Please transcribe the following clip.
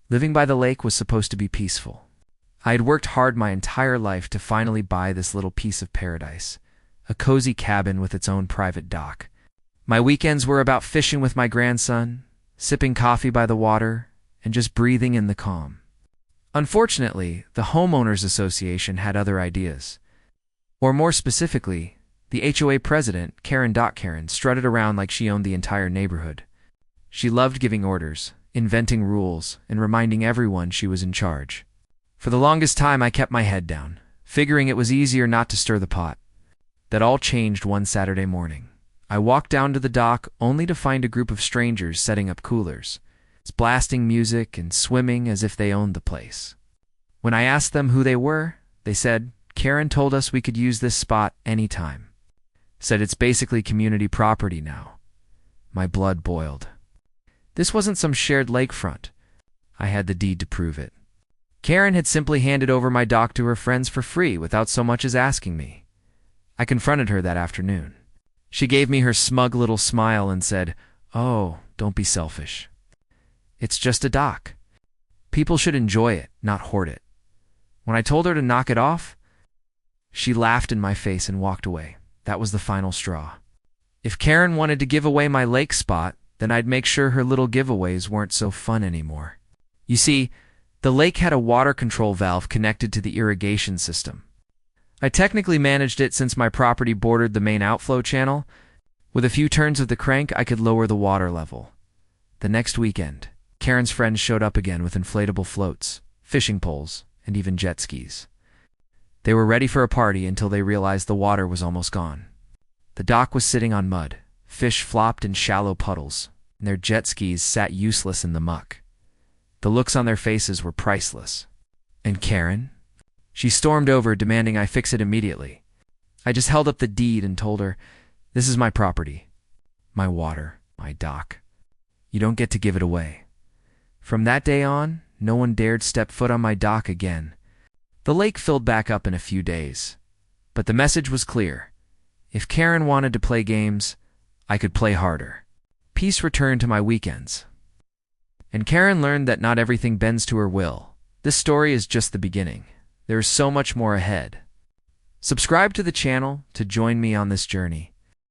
Living by the lake was supposed to be peaceful. I had worked hard my entire life to finally buy this little piece of paradise, a cozy cabin with its own private dock. My weekends were about fishing with my grandson, sipping coffee by the water, and just breathing in the calm. Unfortunately, the Homeowners Association had other ideas. Or more specifically, the HOA president, Karen, strutted around like she owned the entire neighborhood. She loved giving orders, inventing rules, and reminding everyone she was in charge. For the longest time, I kept my head down, figuring it was easier not to stir the pot. That all changed one Saturday morning. I walked down to the dock only to find a group of strangers setting up coolers, blasting music and swimming as if they owned the place. When I asked them who they were, they said, "Karen told us we could use this spot anytime. Said it's basically community property now." My blood boiled. This wasn't some shared lakefront. I had the deed to prove it. Karen had simply handed over my dock to her friends for free without so much as asking me. I confronted her that afternoon. She gave me her smug little smile and said, "Oh, don't be selfish. It's just a dock. People should enjoy it, not hoard it." When I told her to knock it off, she laughed in my face and walked away. That was the final straw. If Karen wanted to give away my lake spot, then I'd make sure her little giveaways weren't so fun anymore. You see, the lake had a water control valve connected to the irrigation system. I technically managed it since my property bordered the main outflow channel. With a few turns of the crank, I could lower the water level. The next weekend, Karen's friends showed up again with inflatable floats, fishing poles, and even jet skis. They were ready for a party until they realized the water was almost gone. The dock was sitting on mud, fish flopped in shallow puddles, and their jet skis sat useless in the muck. The looks on their faces were priceless. And Karen? She stormed over, demanding I fix it immediately. I just held up the deed and told her, "This is my property, my water, my dock. You don't get to give it away." From that day on, no one dared step foot on my dock again. The lake filled back up in a few days. But the message was clear. If Karen wanted to play games, I could play harder. Peace returned to my weekends. And Karen learned that not everything bends to her will. This story is just the beginning. There is so much more ahead. Subscribe to the channel to join me on this journey.